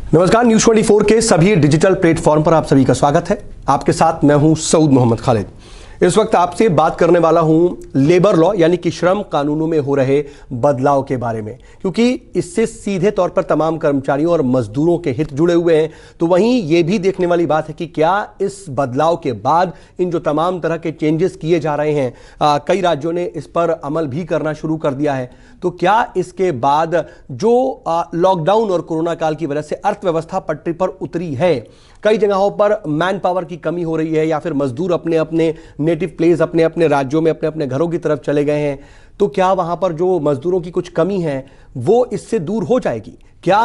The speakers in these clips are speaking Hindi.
नमस्कार, न्यूज 24 के सभी डिजिटल प्लेटफॉर्म पर आप सभी का स्वागत है। आपके साथ मैं हूं सऊद मोहम्मद खालिद। इस वक्त आपसे बात करने वाला हूं लेबर लॉ यानी कि श्रम कानूनों में हो रहे बदलाव के बारे में, क्योंकि इससे सीधे तौर पर तमाम कर्मचारियों और मजदूरों के हित जुड़े हुए हैं। तो वहीं ये भी देखने वाली बात है कि क्या इस बदलाव के बाद इन जो तमाम तरह के चेंजेस किए जा रहे हैं, कई राज्यों ने इस पर अमल भी करना शुरू कर दिया है, तो क्या इसके बाद जो लॉकडाउन और कोरोना काल की वजह से अर्थव्यवस्था पटरी पर उतरी है, कई जगहों पर मैन पावर की कमी हो रही है या फिर मजदूर अपने अपने नेटिव प्लेस अपने अपने राज्यों में अपने अपने घरों की तरफ चले गए हैं, तो क्या वहां पर जो मजदूरों की कुछ कमी है वो इससे दूर हो जाएगी? क्या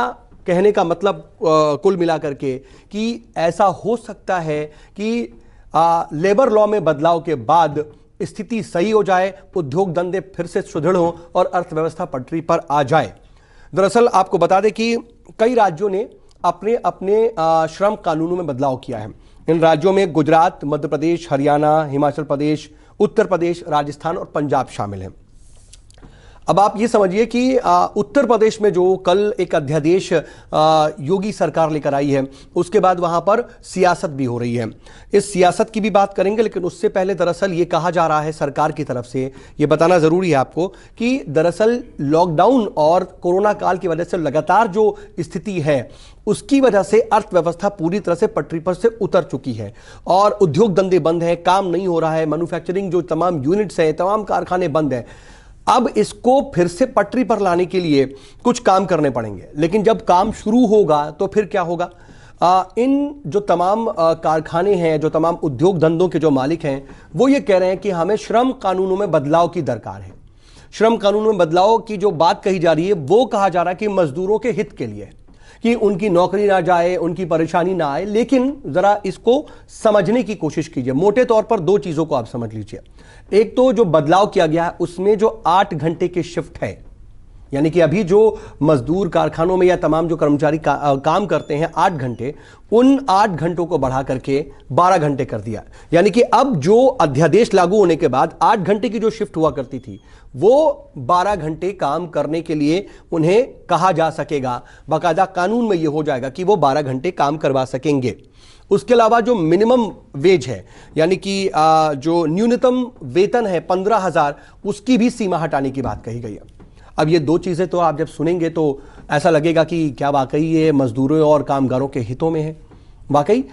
कहने का मतलब कुल मिलाकर के कि ऐसा हो सकता है कि लेबर लॉ में बदलाव के बाद स्थिति सही हो जाए, उद्योग धंधे फिर से सुदृढ़ हो और अर्थव्यवस्था पटरी पर आ जाए? दरअसल आपको बता दें कि कई राज्यों ने अपने अपने श्रम कानूनों में बदलाव किया है। इन राज्यों में गुजरात, मध्य प्रदेश, हरियाणा, हिमाचल प्रदेश, उत्तर प्रदेश, राजस्थान और पंजाब शामिल हैं। अब आप ये समझिए कि उत्तर प्रदेश में जो कल एक अध्यादेश योगी सरकार लेकर आई है, उसके बाद वहां पर सियासत भी हो रही है। इस सियासत की भी बात करेंगे, लेकिन उससे पहले दरअसल ये कहा जा रहा है सरकार की तरफ से, ये बताना जरूरी है आपको कि दरअसल लॉकडाउन और कोरोना काल की वजह से लगातार जो स्थिति है उसकी वजह से अर्थव्यवस्था पूरी तरह से पटरी पर से उतर चुकी है और उद्योग धंधे बंद है, काम नहीं हो रहा है, मैन्युफैक्चरिंग जो तमाम यूनिट्स हैं, तमाम कारखाने बंद हैं। अब इसको फिर से पटरी पर लाने के लिए कुछ काम करने पड़ेंगे, लेकिन जब काम शुरू होगा तो फिर क्या होगा? इन जो तमाम कारखाने हैं, जो तमाम उद्योग धंधों के जो मालिक हैं, वो ये कह रहे हैं कि हमें श्रम कानूनों में बदलाव की दरकार है। श्रम कानूनों में बदलाव की जो बात कही जा रही है वो कहा जा रहा है कि मजदूरों के हित के लिए, कि उनकी नौकरी ना जाए, उनकी परेशानी ना आए। लेकिन जरा इसको समझने की कोशिश कीजिए। मोटे तौर पर दो चीजों को आप समझ लीजिए। एक तो जो बदलाव किया गया है उसमें जो 8 घंटे की शिफ्ट है, यानी कि अभी जो मजदूर कारखानों में या तमाम जो कर्मचारी काम करते हैं 8 घंटे, उन 8 घंटों को बढ़ा करके 12 घंटे कर दिया। यानी कि अब जो अध्यादेश लागू होने के बाद 8 घंटे की जो शिफ्ट हुआ करती थी वो 12 घंटे काम करने के लिए उन्हें कहा जा सकेगा। बाकायदा कानून में यह हो जाएगा कि वो 12 घंटे काम करवा सकेंगे। उसके अलावा जो मिनिमम वेज है, यानी कि जो न्यूनतम वेतन है 15,000, उसकी भी सीमा हटाने की बात कही गई है। अब ये दो चीजें तो आप जब सुनेंगे तो ऐसा लगेगा कि क्या वाकई ये मजदूरों और कामगारों के हितों में है? वाकई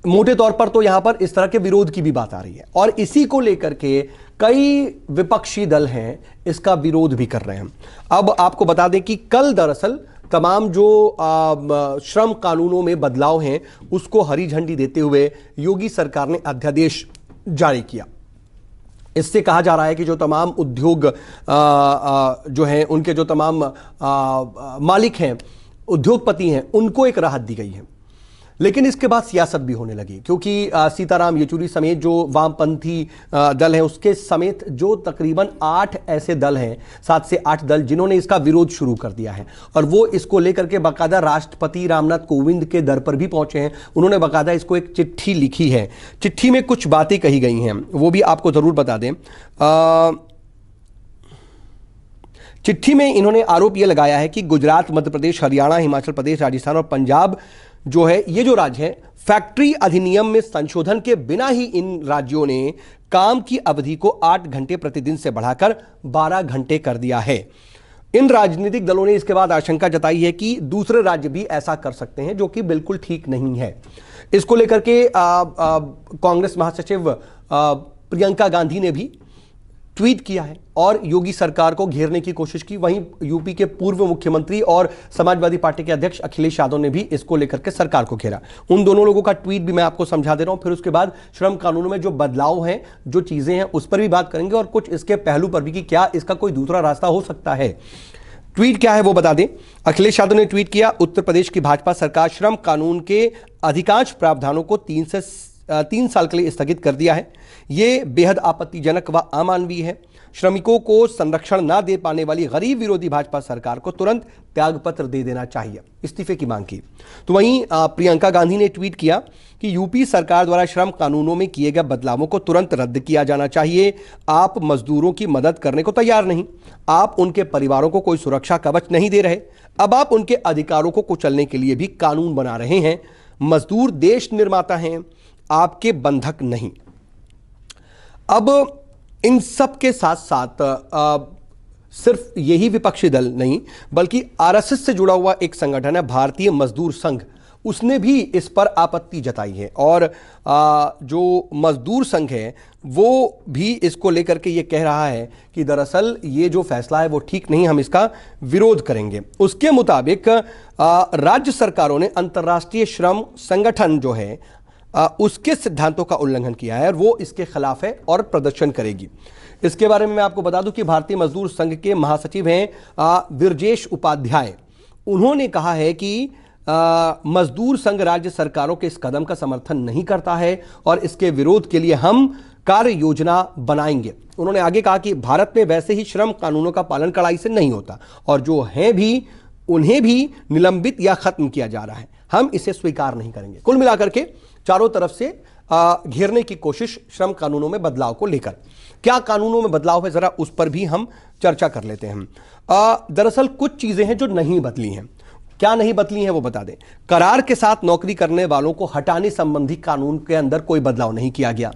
मोटे तौर पर तो यहां पर इस तरह के विरोध की भी बात आ रही है और इसी को लेकर के कई विपक्षी दल हैं इसका विरोध भी कर रहे हैं। अब आपको बता दें कि कल दरअसल तमाम जो श्रम कानूनों में बदलाव हैं उसको हरी झंडी देते हुए योगी सरकार ने अध्यादेश जारी किया। इससे कहा जा रहा है कि जो तमाम उद्योग जो हैं, उनके जो तमाम मालिक हैं, उद्योगपति हैं, उनको एक राहत दी गई है। लेकिन इसके बाद सियासत भी होने लगी, क्योंकि सीताराम येचुरी समेत जो वामपंथी दल हैं उसके समेत जो तकरीबन 8 ऐसे दल हैं, 7 से 8 दल, जिन्होंने इसका विरोध शुरू कर दिया है और वो इसको लेकर के बाकायदा राष्ट्रपति रामनाथ कोविंद के दर पर भी पहुंचे हैं। उन्होंने बाकायदा इसको एक चिट्ठी लिखी है। चिट्ठी में कुछ बातें कही गई हैं, वो भी आपको जरूर बता दें। चिट्ठी में इन्होंने आरोप यह लगाया है कि गुजरात, मध्य प्रदेश, हरियाणा, हिमाचल प्रदेश, राजस्थान और पंजाब जो है, ये जो राज्य हैं, फैक्ट्री अधिनियम में संशोधन के बिना ही इन राज्यों ने काम की अवधि को 8 घंटे प्रतिदिन से बढ़ाकर 12 घंटे कर दिया है। इन राजनीतिक दलों ने इसके बाद आशंका जताई है कि दूसरे राज्य भी ऐसा कर सकते हैं, जो कि बिल्कुल ठीक नहीं है। इसको लेकर के कांग्रेस महासचिव प्रियंका गांधी ने भी ट्वीट किया है और योगी सरकार को घेरने की कोशिश की। वहीं यूपी के पूर्व मुख्यमंत्री और समाजवादी पार्टी के अध्यक्ष अखिलेश यादव ने भी इसको लेकर के सरकार को घेरा। उन दोनों लोगों का ट्वीट भी मैं आपको समझा दे रहा हूं। फिर उसके बाद श्रम कानूनों में जो बदलाव हैं, जो चीजें हैं, उस पर भी बात करेंगे और कुछ इसके पहलू पर भी कि क्या इसका कोई दूसरा रास्ता हो सकता है। ट्वीट क्या है वो बता दें। अखिलेश यादव ने ट्वीट किया, उत्तर प्रदेश की भाजपा सरकार श्रम कानून के अधिकांश प्रावधानों को 3 साल के लिए स्थगित कर दिया है। ये बेहद आपत्तिजनक व अमानवीय है। श्रमिकों को संरक्षण ना दे पाने वाली गरीब विरोधी भाजपा सरकार को तुरंत त्यागपत्र दे देना चाहिए, इस्तीफे की मांग की। तो वहीं प्रियंका गांधी ने ट्वीट किया कि यूपी सरकार द्वारा श्रम कानूनों में किए गए बदलावों को तुरंत रद्द किया जाना चाहिए। आप मजदूरों की मदद करने को तैयार नहीं, आप उनके परिवारों को कोई सुरक्षा कवच नहीं दे रहे, अब आप उनके अधिकारों को कुचलने के लिए भी कानून बना रहे हैं। मजदूर देश निर्माता हैं, आपके बंधक नहीं। अब इन सब के साथ साथ सिर्फ यही विपक्षी दल नहीं बल्कि आरएसएस से जुड़ा हुआ एक संगठन है भारतीय मजदूर संघ, उसने भी इस पर आपत्ति जताई है। और जो मजदूर संघ है वो भी इसको लेकर के ये कह रहा है कि दरअसल ये जो फैसला है वो ठीक नहीं, हम इसका विरोध करेंगे। उसके मुताबिक राज्य सरकारों ने अंतर्राष्ट्रीय श्रम संगठन जो है उसके सिद्धांतों का उल्लंघन किया है और वो इसके खिलाफ है और प्रदर्शन करेगी। इसके बारे में मैं आपको बता दूं कि भारतीय मजदूर संघ के महासचिव हैं विरजेश उपाध्याय। उन्होंने कहा है कि मजदूर संघ राज्य सरकारों के इस कदम का समर्थन नहीं करता है और इसके विरोध के लिए हम कार्य योजना बनाएंगे। उन्होंने आगे कहा कि भारत में वैसे ही श्रम कानूनों का पालन कड़ाई से नहीं होता और जो हैं भी उन्हें भी निलंबित या खत्म किया जा रहा है, हम इसे स्वीकार नहीं करेंगे। कुल मिलाकर के चारों तरफ से घेरने की कोशिश श्रम कानूनों में बदलाव को लेकर। क्या कानूनों में बदलाव है, जरा उस पर भी हम चर्चा कर लेते हैं। दरअसल कुछ चीजें हैं जो नहीं बदली हैं। क्या नहीं बदली हैं वो बता दें। करार के साथ नौकरी करने वालों को हटाने संबंधी कानून के अंदर कोई बदलाव नहीं किया गया।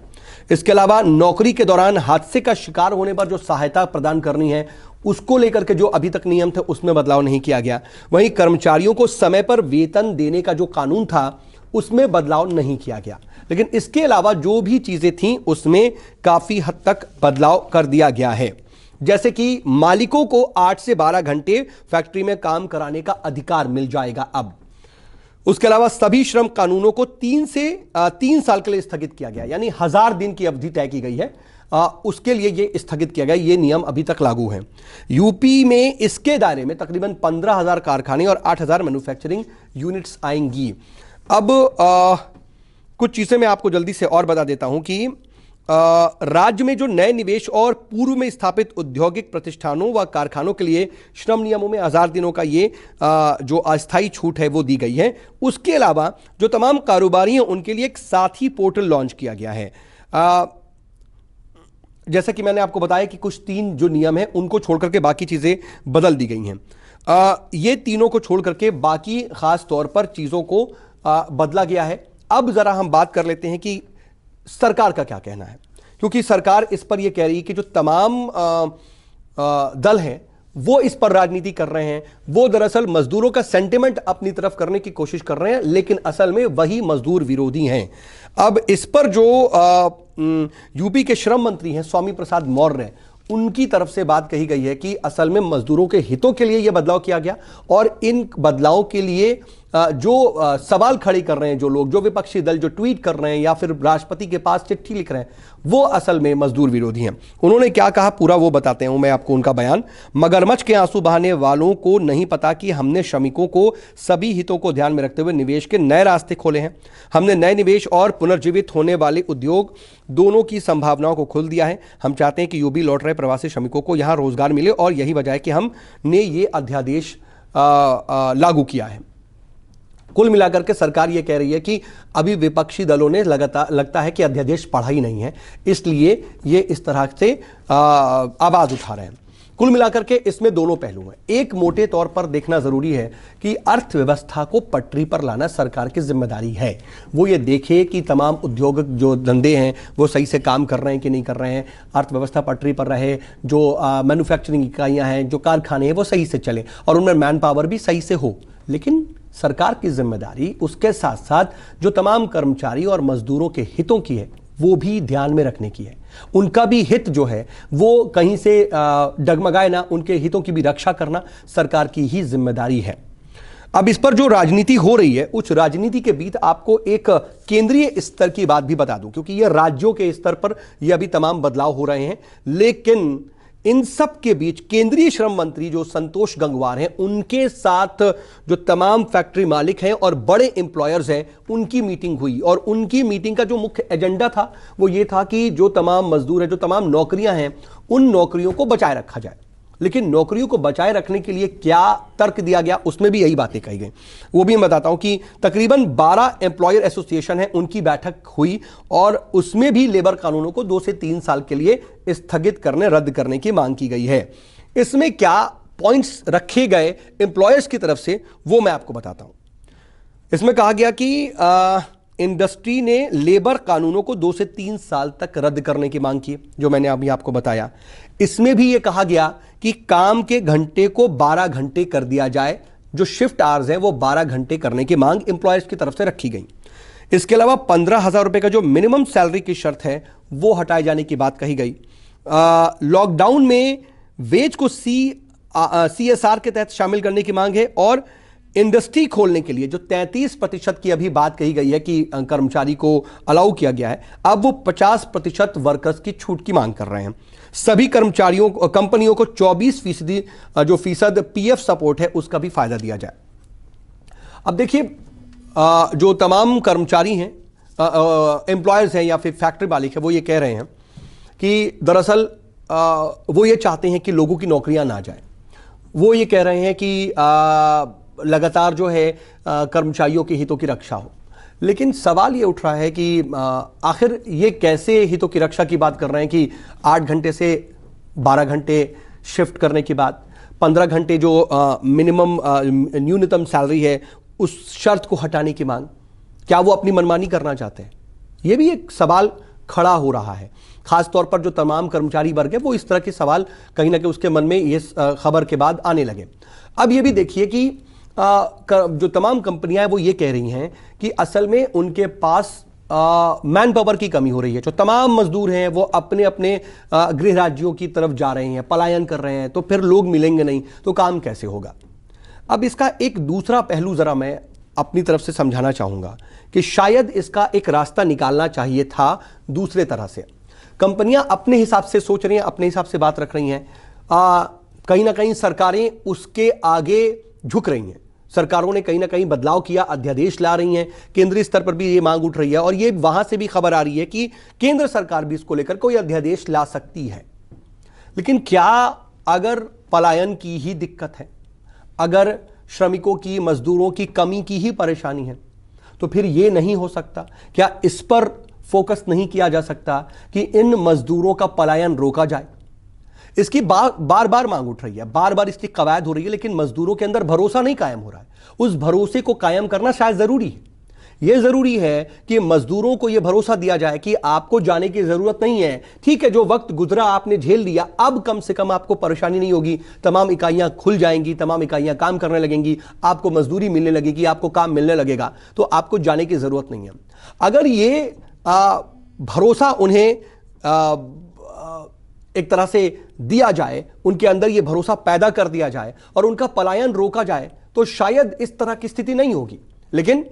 इसके अलावा नौकरी के दौरान हादसे का शिकार होने पर जो सहायता प्रदान करनी है उसको लेकर के जो अभी तक नियम थे उसमें बदलाव नहीं किया गया। वहीं कर्मचारियों को समय पर वेतन देने का जो कानून था उसमें बदलाव नहीं किया गया। लेकिन इसके अलावा जो भी चीजें थीं उसमें काफी हद तक बदलाव कर दिया गया है। जैसे कि मालिकों को 8 से 12 घंटे फैक्ट्री में काम कराने का अधिकार मिल जाएगा अब। उसके अलावा सभी श्रम कानूनों को 3 साल के लिए स्थगित किया गया, यानी 1000 दिन की अवधि तय की गई है। उसके लिए ये स्थगित किया गया। ये नियम अभी तक लागू है। यूपी में इसके दायरे में तकरीबन 15,000 कारखाने और 8,000 मैन्युफैक्चरिंग यूनिट्स आएंगी। अब कुछ चीजें मैं आपको जल्दी से और बता देता हूं कि राज्य में जो नए निवेश और पूर्व में स्थापित औद्योगिक प्रतिष्ठानों व कारखानों के लिए श्रम नियमों में 1000 दिनों का ये जो अस्थायी छूट है वो दी गई है। उसके अलावा जो तमाम कारोबारी हैं उनके लिए एक साथी पोर्टल लॉन्च किया गया है। जैसा कि मैंने आपको बताया कि कुछ 3 जो नियम हैं उनको छोड़ करके बाकी चीजें बदल दी गई हैं। ये तीनों को छोड़ करके बाकी खास तौर पर चीजों को बदला गया है। अब जरा हम बात कर लेते हैं कि सरकार का क्या कहना है, क्योंकि सरकार इस पर यह कह रही है कि जो तमाम दल हैं वो इस पर राजनीति कर रहे हैं। वो दरअसल मजदूरों का सेंटिमेंट अपनी तरफ करने की कोशिश कर रहे हैं, लेकिन असल में वही मजदूर विरोधी हैं। अब इस पर जो यूपी के श्रम मंत्री हैं स्वामी प्रसाद मौर्य, उनकी तरफ से बात कही गई है कि असल में मजदूरों के हितों के लिए यह बदलाव किया गया और इन बदलावों के लिए जो सवाल खड़े कर रहे हैं, जो लोग, जो विपक्षी दल जो ट्वीट कर रहे हैं या फिर राष्ट्रपति के पास चिट्ठी लिख रहे हैं, वो असल में मजदूर विरोधी हैं। उन्होंने क्या कहा पूरा वो बताते हैं मैं आपको उनका बयान। मगरमच्छ के आंसू बहाने वालों को नहीं पता कि हमने श्रमिकों को सभी हितों को ध्यान में रखते हुए निवेश के नए रास्ते खोले हैं। हमने नए निवेश और पुनर्जीवित होने वाले उद्योग दोनों की संभावनाओं को खोल दिया है। हम चाहते हैं कि यूपी लौट रहे प्रवासी श्रमिकों को यहाँ रोजगार मिले और यही वजह है कि हमने ये अध्यादेश लागू किया है। कुल मिलाकर के सरकार यह कह रही है कि अभी विपक्षी दलों ने लगातार लगता है कि अध्यादेश पढ़ा ही नहीं है, इसलिए ये इस तरह से आवाज उठा रहे हैं। कुल मिलाकर के इसमें दोनों पहलू हैं। एक, मोटे तौर पर देखना जरूरी है कि अर्थव्यवस्था को पटरी पर लाना सरकार की जिम्मेदारी है। वो ये देखे कि तमाम उद्योग जो धंधे हैं वो सही से काम कर रहे हैं कि नहीं कर रहे हैं, अर्थव्यवस्था पटरी पर रहे, जो मैन्युफैक्चरिंग इकाइयाँ हैं, जो कारखाने हैं वो सही से चले और उनमें मैन पावर भी सही से हो। लेकिन सरकार की जिम्मेदारी उसके साथ साथ जो तमाम कर्मचारी और मजदूरों के हितों की है वो भी ध्यान में रखने की है। उनका भी हित जो है वो कहीं से डगमगाए ना, उनके हितों की भी रक्षा करना सरकार की ही जिम्मेदारी है। अब इस पर जो राजनीति हो रही है, उस राजनीति के बीच आपको एक केंद्रीय स्तर की बात भी बता दूं, क्योंकि ये राज्यों के स्तर पर ये अभी तमाम बदलाव हो रहे हैं, लेकिन इन सब के बीच केंद्रीय श्रम मंत्री जो संतोष गंगवार हैं, उनके साथ जो तमाम फैक्ट्री मालिक हैं और बड़े एम्प्लॉयर्स हैं, उनकी मीटिंग हुई। और उनकी मीटिंग का जो मुख्य एजेंडा था वो ये था कि जो तमाम मजदूर हैं, जो तमाम नौकरियां हैं, उन नौकरियों को बचाए रखा जाए। लेकिन नौकरियों को बचाए रखने के लिए क्या तर्क दिया गया, उसमें भी यही बातें कही गई। वो भी मैं बताता हूं कि तकरीबन 12 एम्प्लॉयर एसोसिएशन है, उनकी बैठक हुई और उसमें भी लेबर कानूनों को 2 से 3 साल के लिए स्थगित करने, रद्द करने की मांग की गई है। इसमें क्या पॉइंट्स रखे गए एम्प्लॉयर्स की तरफ से, वो मैं आपको बताता हूं। इसमें कहा गया कि इंडस्ट्री ने लेबर कानूनों को 2 से 3 साल तक रद्द करने की मांग की, जो मैंने अभी आपको बताया। इसमें भी यह कहा गया कि काम के घंटे को 12 घंटे कर दिया जाए, जो शिफ्ट आवर्स हैं वो 12 घंटे करने की मांग एम्प्लॉयर्स की तरफ से रखी गई। इसके अलावा 15,000 रुपए का जो मिनिमम सैलरी की शर्त है वो हटाए जाने की बात कही गई। लॉकडाउन में वेज को CSR के तहत शामिल करने की मांग है और इंडस्ट्री खोलने के लिए जो 33% की अभी बात कही गई है कि कर्मचारी को अलाउ किया गया है, अब वो 50% वर्कर्स की छूट की मांग कर रहे हैं। सभी कर्मचारियों कंपनियों को 24% जो फीसद PF सपोर्ट है उसका भी फायदा दिया जाए। अब देखिए, जो तमाम कर्मचारी हैं, एम्प्लॉयर्स हैं या फिर फैक्ट्री मालिक है, वो ये कह रहे हैं कि दरअसल वो ये चाहते हैं कि लोगों की नौकरियां ना जाए। वो ये कह रहे हैं कि लगातार जो है कर्मचारियों के हितों की रक्षा हो। लेकिन सवाल ये उठ रहा है कि आखिर ये कैसे हितों की रक्षा की बात कर रहे हैं कि 8 घंटे से 12 घंटे शिफ्ट करने के बाद 15 घंटे जो मिनिमम न्यूनतम सैलरी है उस शर्त को हटाने की मांग, क्या वो अपनी मनमानी करना चाहते हैं? ये भी एक सवाल खड़ा हो रहा है। खासतौर पर जो तमाम कर्मचारी वर्ग है वो इस तरह के सवाल कहीं ना कहीं उसके मन में ये खबर के बाद आने लगे। अब ये भी देखिए कि जो तमाम कंपनियां हैं वो ये कह रही हैं कि असल में उनके पास मैन पावर की कमी हो रही है। जो तमाम मजदूर हैं वो अपने अपने गृह राज्यों की तरफ जा रहे हैं, पलायन कर रहे हैं, तो फिर लोग मिलेंगे नहीं, तो काम कैसे होगा? अब इसका एक दूसरा पहलू जरा मैं अपनी तरफ से समझाना चाहूंगा कि शायद इसका एक रास्ता निकालना चाहिए था दूसरे तरह से। कंपनियां अपने हिसाब से सोच रही हैं, अपने हिसाब से बात रख रही हैं, कहीं ना कहीं सरकारें उसके आगे झुक रही हैं। सरकारों ने कहीं ना कहीं बदलाव किया, अध्यादेश ला रही हैं, केंद्रीय स्तर पर भी ये मांग उठ रही है और ये वहां से भी खबर आ रही है कि केंद्र सरकार भी इसको लेकर कोई अध्यादेश ला सकती है। लेकिन क्या अगर पलायन की ही दिक्कत है, अगर श्रमिकों की, मजदूरों की कमी की ही परेशानी है, तो फिर यह नहीं हो सकता? क्या इस पर फोकस नहीं किया जा सकता कि इन मजदूरों का पलायन रोका जाए? इसकी बार बार मांग उठ रही है, बार बार इसकी कवायद हो रही है, लेकिन मजदूरों के अंदर भरोसा नहीं कायम हो रहा है। उस भरोसे को कायम करना शायद जरूरी है। यह जरूरी है कि मजदूरों को यह भरोसा दिया जाए कि आपको जाने की जरूरत नहीं है। ठीक है, जो वक्त गुजरा आपने झेल लिया, अब कम से कम आपको परेशानी नहीं होगी। तमाम इकाइयां खुल जाएंगी, तमाम इकाइयां काम करने लगेंगी, आपको मजदूरी मिलने लगेगी, आपको काम मिलने लगेगा, तो आपको जाने की जरूरत नहीं है। अगर ये भरोसा उन्हें एक तरह से दिया जाए, उनके अंदर यह भरोसा पैदा कर दिया जाए और उनका पलायन रोका जाए, तो शायद इस तरह की स्थिति नहीं होगी। लेकिन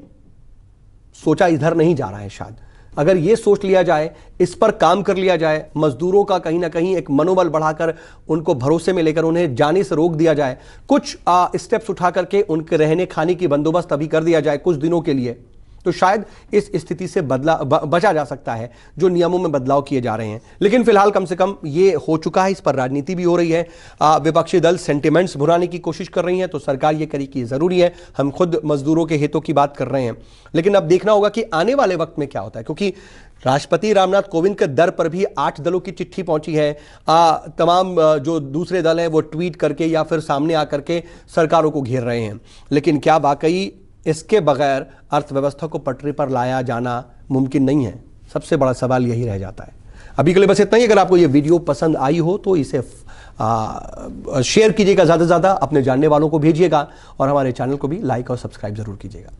सोचा इधर नहीं जा रहा है। शायद अगर यह सोच लिया जाए, इस पर काम कर लिया जाए, मजदूरों का कहीं ना कहीं एक मनोबल बढ़ाकर उनको भरोसे में लेकर उन्हें जाने से रोक दिया जाए, कुछ स्टेप्स उठा करके उनके रहने खाने की बंदोबस्त अभी कर दिया जाए कुछ दिनों के लिए, तो शायद इस स्थिति से बचा जा सकता है जो नियमों में बदलाव किए जा रहे हैं। लेकिन फिलहाल कम से कम ये हो चुका है, इस पर राजनीति भी हो रही है, विपक्षी दल सेंटिमेंट्स भुनाने की कोशिश कर रही हैं, तो सरकार ये करे कि जरूरी है, हम खुद मजदूरों के हितों की बात कर रहे हैं। लेकिन अब देखना होगा कि आने वाले वक्त में क्या होता है, क्योंकि राष्ट्रपति रामनाथ कोविंद के दर पर भी 8 दलों की चिट्ठी पहुंची है। तमाम जो दूसरे दल हैं वो ट्वीट करके या फिर सामने आकर के सरकारों को घेर रहे हैं। लेकिन क्या वाकई इसके बगैर अर्थव्यवस्था को पटरी पर लाया जाना मुमकिन नहीं है? सबसे बड़ा सवाल यही रह जाता है। अभी के लिए बस इतना ही। अगर आपको ये वीडियो पसंद आई हो तो इसे शेयर कीजिएगा, ज़्यादा से ज़्यादा अपने जानने वालों को भेजिएगा और हमारे चैनल को भी लाइक और सब्सक्राइब जरूर कीजिएगा।